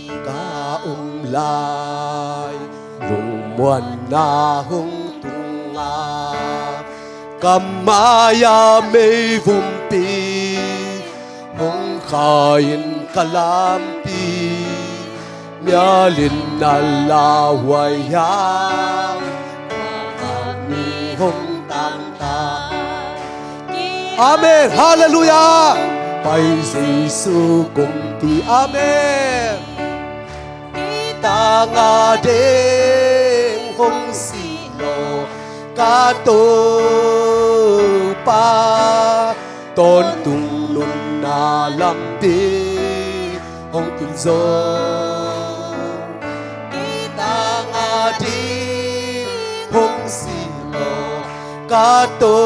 Ka lai lung muan na hung tunga kamaya may vumpi hung kain kalampi mialin na lawaya kami hung tangta. Amen, hallelujah. Pai Giêsu cùng thì amen. Ta nga đến hung xì lô ca tô pa tôn tung lun na lam pi hung tung gió. Ta nga đến hung xì lô ca tô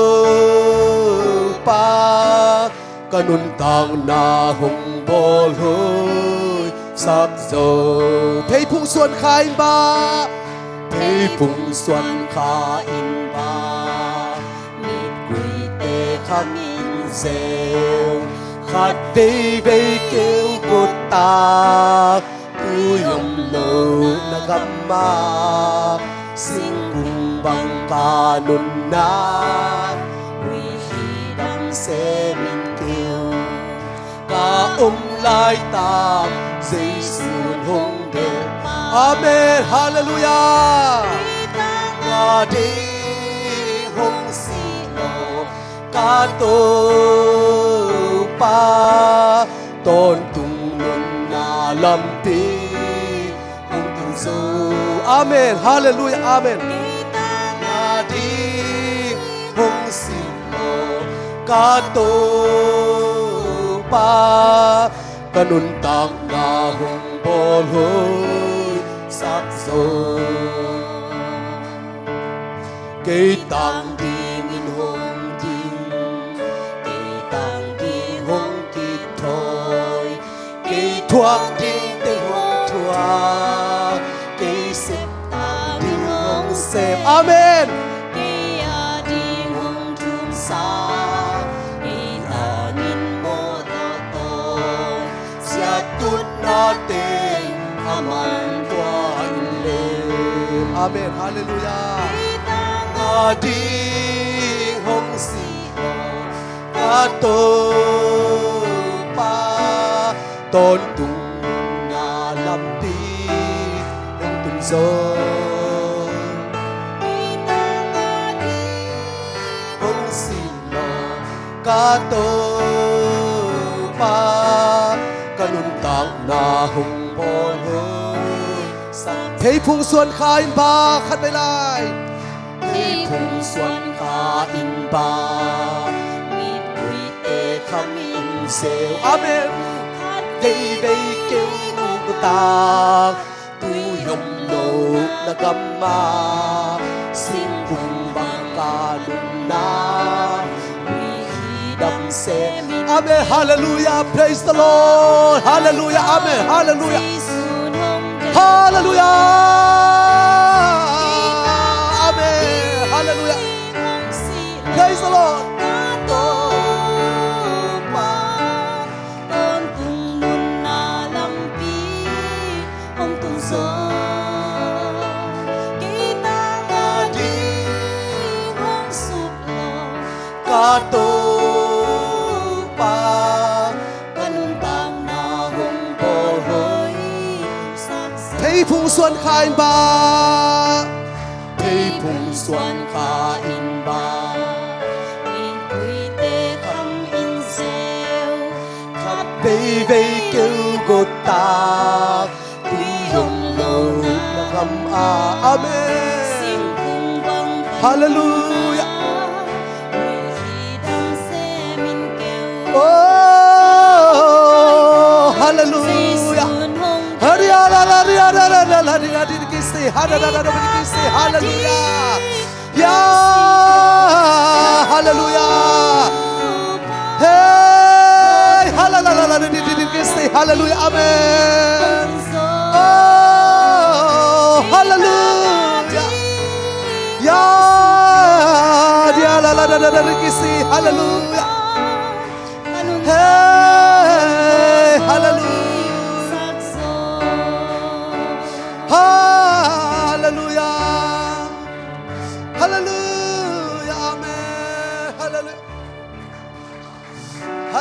pa kanun tang na hung bol hơi sắc dầu thấy phung xuân khai ba thấy phung xuân khai ba mít quỳ tê khắc rêu khát tê vây kêu cột ta tu yom lâu na gam ma sinh cùng bằng ca nun na huy hi đam se min ca lai tam Giêsu hung đề. Amen, hallelujah. Nga đi hung xì lô ca tô pa tôn tung luân na lam pi hung tung dô. Amen, hallelujah, amen. Nga đi hung xì lô ca tô pa kanun tak na hung bol hơi sắc dầu cây tang đi min hung tin cây tang đi hung kít thôi cây thuốc đi tới hung thuốc cây xếp tang đi hung xếp. Amen. Cây đi hung thum sa aman tuan le. Amen, hallelujah. Nga di hong si ka to pa tôn tung nga lam pi hong tung zo hong si ka to pa kanun tak na hong bol hơi thấy phung xuân khai in ba khát bay lai thấy phung xuân khai in ba mít quỳ tê khăm in rêu. Amen. Đây đây kêu của ta tu yom lô na gam ma xin cùng bằng ca lun na huy đam se. Amen, hallelujah, praise the Lord, hallelujah, amen, hallelujah, hallelujah, amen, hallelujah, praise the Lord. Thấy phung xuân khai ba thấy phung xuân khai ba min quỳ tê khăm in rêu khắp vây vây kêu gột ta tuy hồng lâu là gầm a. Amen, xin cùng vâng hallelujah. Oh, hallelujah. Hallelujah. Yeah, hallelujah. Hey, hallelujah. Hallelujah. Amen. Oh, hallelujah. Yeah, hallelujah. Hey, hallelujah.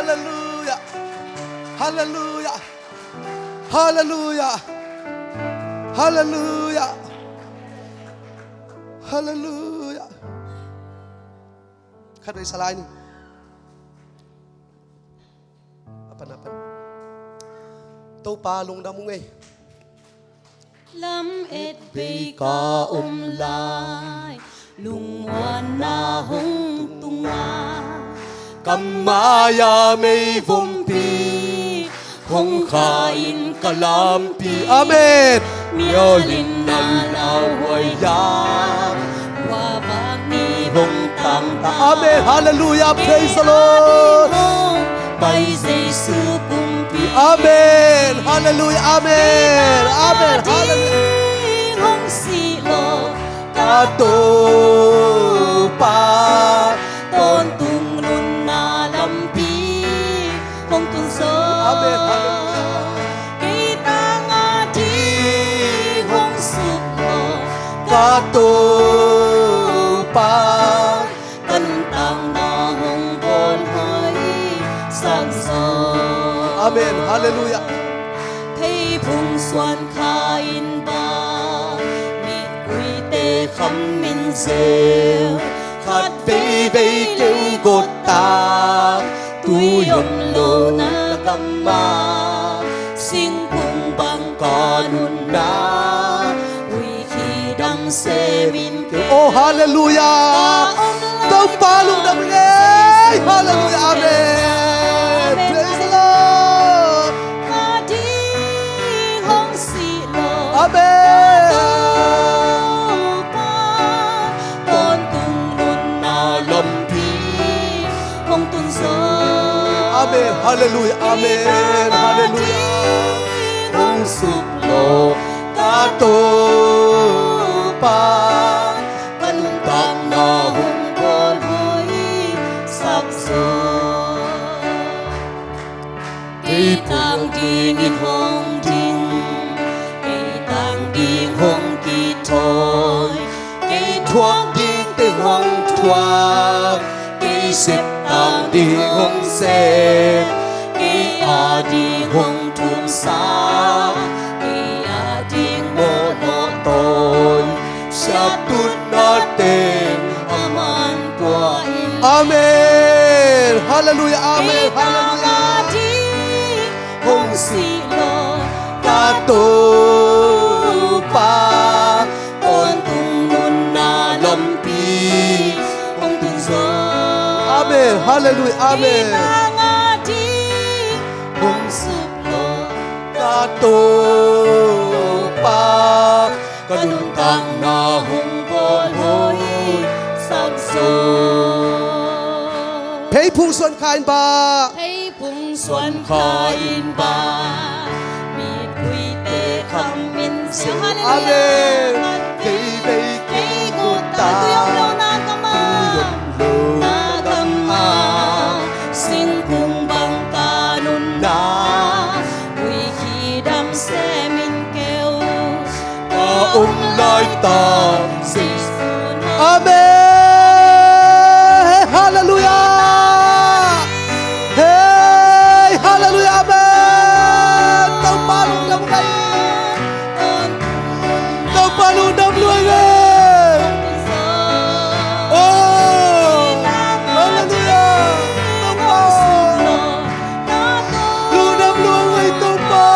Hallelujah. Hallelujah. Hallelujah. Hallelujah. Hallelujah. Khát về salai ni. Apa? Tâu pa lung đam ngay. Lâm ết bì ca lai lung hoàn na hung tung nga Kamaya may vumpi Hong kain kalampi. Amen. mialin na laway ya Wa vang ni Hong tang ta. Amen. Hallelujah. Praise the Lord. Bay dây sư cùng pi Amen. Hallelujah. Amen. Amen. Hallelujah. Hong si lo Kato pa tôn tung nun na lam pi hong tung so Amen. Hallelujah. kita ngati hong sup lo Kato pa kantang na hong bon hơi sang so Amen. Hallelujah. thấy phung xuân khai ba mi quy tê khăm min rêu Khát vây vây kêu gột ta tuy yom lo na gamma sing cùng bang kanuna uy khi đam se min ke Oh, hallelujah. Tông pa lung đam ngay. Hallelujah. Amen. Praise the Lord. nga di hong si lo Amen. tôn tung nun na lam pi hong tung so Amen. Hallelujah. Amen. Hallelujah. hong sup lo Kato pa kanun tang na hong bon hoi sak so cây tang ding in hong ding cây tang ding hong ki thôi cây thuốc ding từ hong thuốc cây xếp tang ding hong xếp cây a ding hong thum sa cây a ding mo no tôi Siap tut natin. aman qua in Amen. Hallelujah. Amen. kita Hallelujah. ngati hong si lo Kato pa tôn tung nun na lam pi hong tung so Amen. Hallelujah. Amen. kita ngati hong sup lo Kato pa kanun tang na hong bon hoi sang so Pei phung xuân khai ba thấy phung xuân khai ba mi quy tê khăm min siêu Amen. cây Cây vây cây của ta tu yong lo na kama sinh cùng bằng ta nun na quy khi đam se min kêu ta lai ta sinh xuân Amen. Hallelujah. Hey, hallelujah. Amen. Tông pa lung đam ngay. Tông pa lung đam luôn ngay. Oh, hallelujah. Tông pa lung đam luôn ngay tông pa.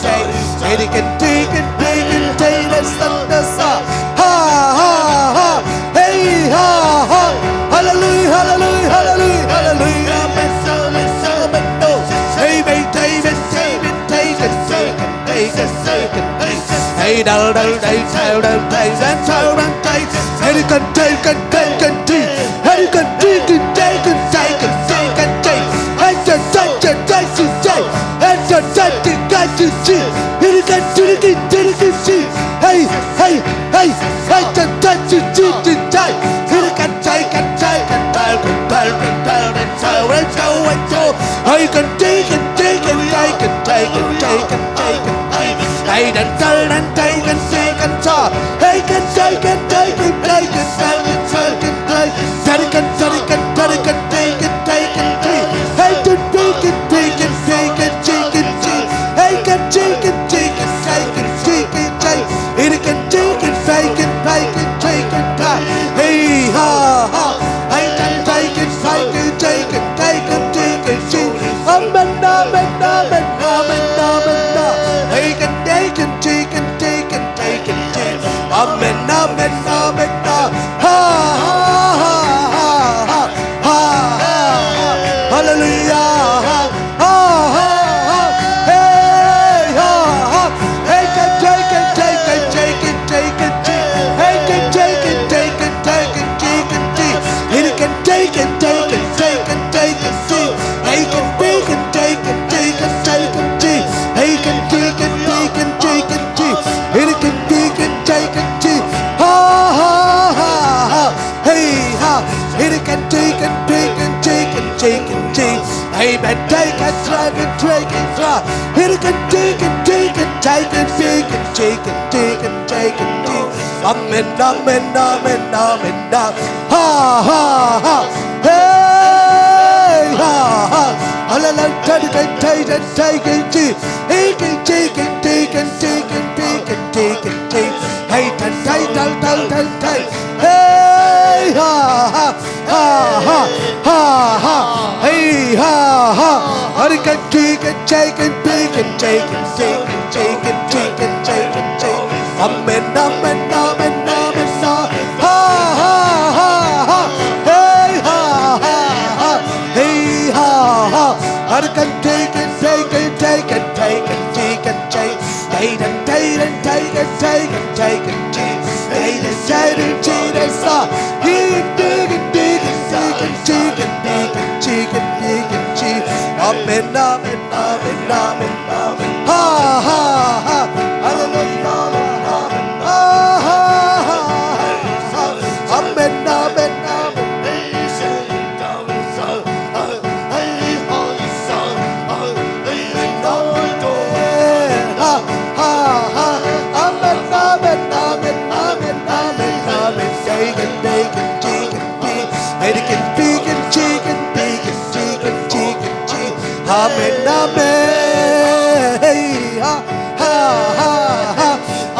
say. It can take it, let's ha ha ha. Hey ha ha. Hallelujah, hallelujah, hallelujah, hallelujah. Hey, take it. Hey, đâu đâu đây sao đâu đây ra sao đang đây. Hey, you can take it. Hey, you can take it. Hey, man, take it, drag it, take it, drop. Here it can take it, take it, take it, take it, take it, take it, take it, take it. Amen, amen, amen, amen, amen. Ha ha ha. Hey ha ha. Hallelujah, take it, take it, take it, take it, take it, take it, take it, take it, take it, take it. Hey, take. Hey ha ha ha ha ha ha. Hey ha ha. Hurry, take it, take it, take it, take it, take it, take it, take it, take it, take it. Amen, amen, amen, amen, ha ha ha ha. Hey ha ha ha. Hey ha ha. Hurry, take it, take it, take it, take it, take it, take it. Take it, take it, take it, take it, take it, take it. Take it, take it, take it, sa. Take it, take it, take it, take it, take it, take it, take it, take it, take it. Amen, amen, amen, amen, amen. Ha ha ha. Hallelujah, amen. Ha ha ha. Amen, amen, amen. Amen, amen, hey, ha, ha, ha, ha.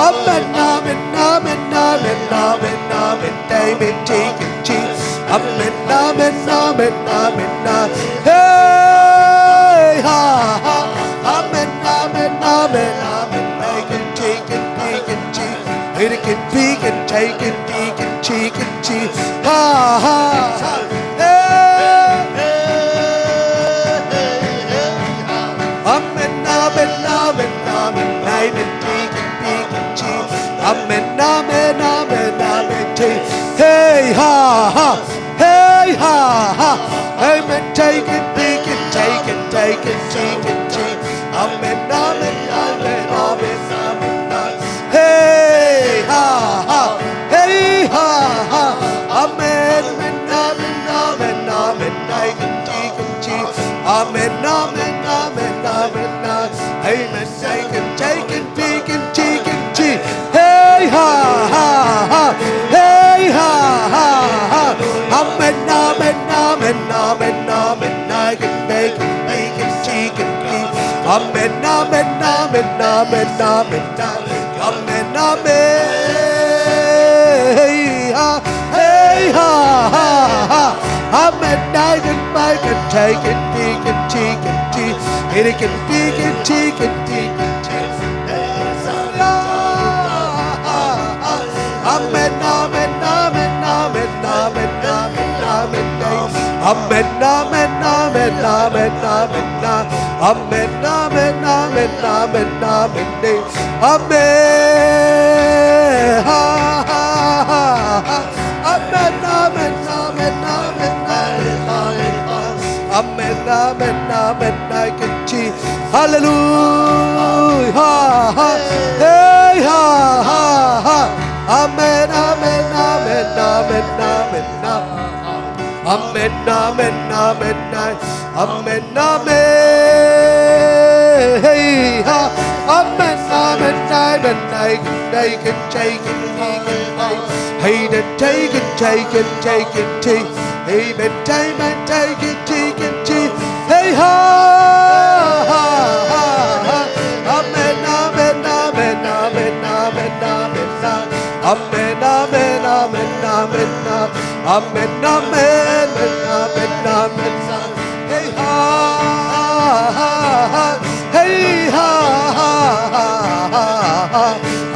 Amen, amen, amen, amen, amen, amen, David, take it, Jesus. Amen, amen, amen, amen, amen, hey, ha, ha. Amen, amen, amen, amen, take it, Jesus. It can be, can take it, take it, Jesus. Ha, ha, ha. Amen, amen, amen, amen, amen, take it, Jesus. Amen, amen, amen, amen, take it. Hey, ha, ha, hey, ha, ha. Amen, take it, take it, take it, take it, take it, Jesus. Amen, amen, amen, amen, amen. Hey, ha, ha, hey, ha, ha. Amen, amen, amen, amen, amen, take it, Jesus. Amen, amen, amen, amen, amen, take it, take it, take it, take it. Hey, ha, ha, ha. Hey, ha, ha, ha. Amen, amen, amen, amen, amen, take it, take it, take it, take it. Amen, amen, amen, amen, amen, amen, amen. Hey, ha, hey, ha, ha, ha. Amen, take it, take it, take it, take it, take it. It can take it, take it, take it, take it. amen, amen, amen, amen, amen, amen, amen, amen, amen, amen, amen, amen, amen, amen, amen, amen, amen, amen, ha ha ha, amen, amen, amen, amen, amen, amen, amen, amen, amen, I can see, hallelujah, ha ha, hey ha ha ha, amen, amen, amen, amen, amen, amen, amen, amen, amen, amen, hey ha, amen, amen, amen, I can take it, hey, then take it, take it, take it, take, hey, man, take it, take it, take, hey ha ha ha ha, amen, amen, amen, amen, amen, amen, amen, amen, amen, amen, amen, amen, amen, amen, hey ha ha ha, hey ha ha ha ha,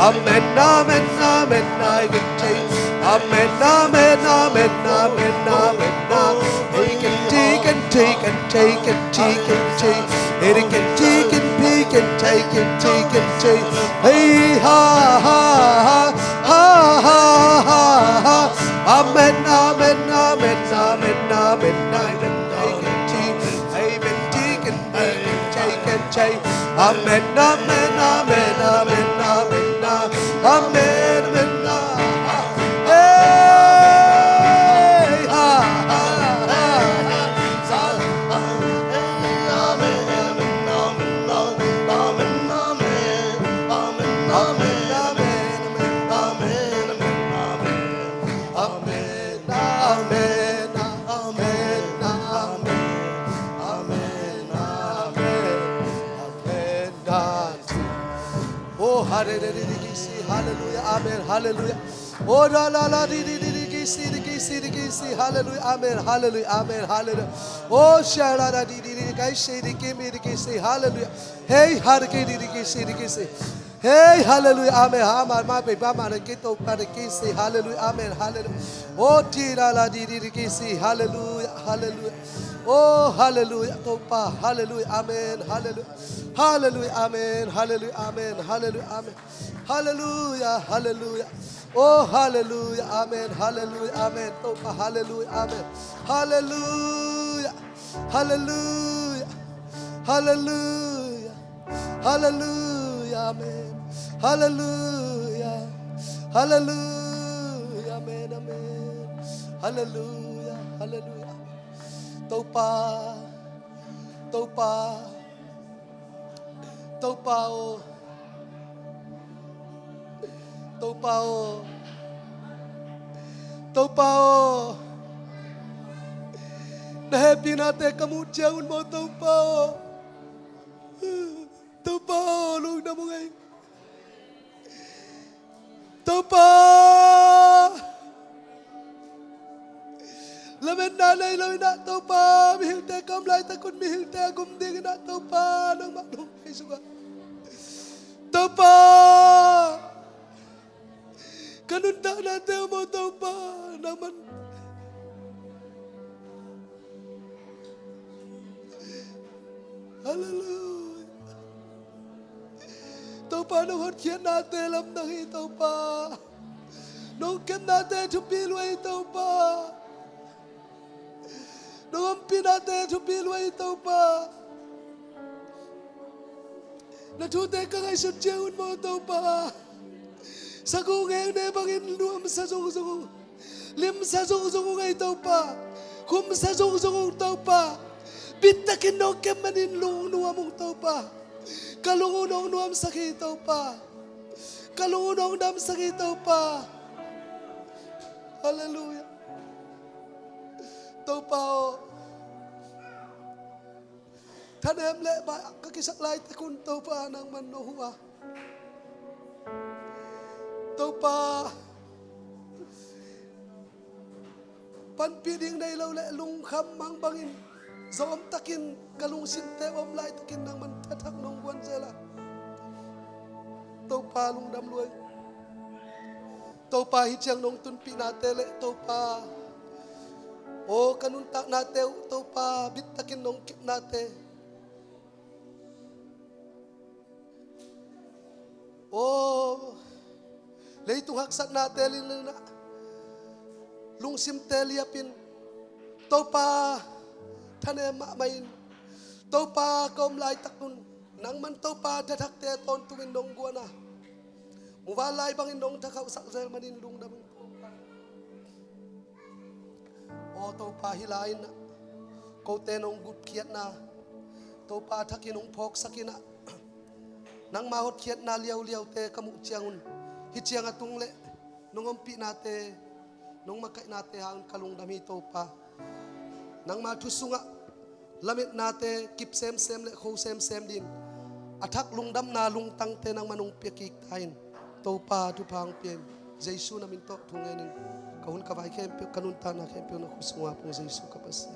amen, amen, amen, I can take, amen, amen, amen, amen, amen, hey can take and take and take and take and take, hey can take and pick and take and take and take, hey ha ha ha ha ha ha ha, amen, amen, amen, amen, amen, amen, hey can take and pick and take and take, amen, amen, amen, amen, amen, amen, amen, hey ha ha ha, oh, hallelujah, amen, hallelujah. Oh, la la la, di di di di, hallelujah, amen, hallelujah, amen, hallelujah. Oh, shara la di di di, kisi di kimi di kisi, hallelujah. Hey, harke di di kisi. Hey, hallelujah, amen. Amar ma pe ba ma ke to pa de kisi, hallelujah, amen, hallelujah. Oh, ti la la di di di kisi, hallelujah, hallelujah. Oh, hallelujah, to pa, hallelujah, amen, hallelujah. Hallelujah, amen, hallelujah, amen, hallelujah, amen. Hallelujah, hallelujah. Oh, hallelujah, amen, hallelujah, amen. Topa, hallelujah, amen. Hallelujah, hallelujah, hallelujah, hallelujah, amen. Hallelujah, hallelujah, amen, amen. Hallelujah, hallelujah. Topa, topa, topa, oh. Topao, topao, nahappy natin kamutyaon mo topao, topao, lug na mo ngay, topao, lamin nanay lamin na topao, mihilte kamlay takon mihilte agumding na topao, nang manong ay suga, topao. Kanunda natin mo topao, naman. Hallelujah. Taupa nung hotyan natin alam na ito pa. Nung kem natin tupilwa ito pa. Nung ampi natin tupilwa ito pa. Natutay ka kay sudyawin mo ito pa. Sa kungay na bangin luam sa sungsungung. Lim sa sungsungung ito pa. Kum sa sungsungung ito pa. Bitakin no kem manin luam mong ito pa. Kalungunong nuam sakitaw pa. Kalungunong dam sakitaw pa. Hallelujah. Tau pao. Tanem le ba kakisaklay takun tau pa nang manuhua. Tau pa. Panpiding na ilaw le lungkam mang bangin. Zawam takin kalung sinte wam lai takin nang mantatak nong buwan sila. Tau palung dam luay. to pa hityang nong tunpi natele to pa o kanunta nate to pa bitakin nong kip nate o leitung haksat nate lina lungsim teliapin to pa thane ma main to pa kom lai takun nang man to pa dadak te ton tuwin nong guana muwalay bangin nong takaw sakzel manin lung damin o to pa hilain na ko tenong gut kiat na to pa thakinong phok sakina nang mahot kiat na liaw liaw te kamu chiangun hichiang atung le nongom pi nate nong makai nate hang kalung dami to pa nang mathusunga lamit nate kip sem sem le kho sem sem din athak lungdam na lungtang te nang manung pekik tain to pa tu phang pien Jesu namin to thungenin kahun kawai kem pe kanun ta na kem pe na khusungwa pong Jesu kapas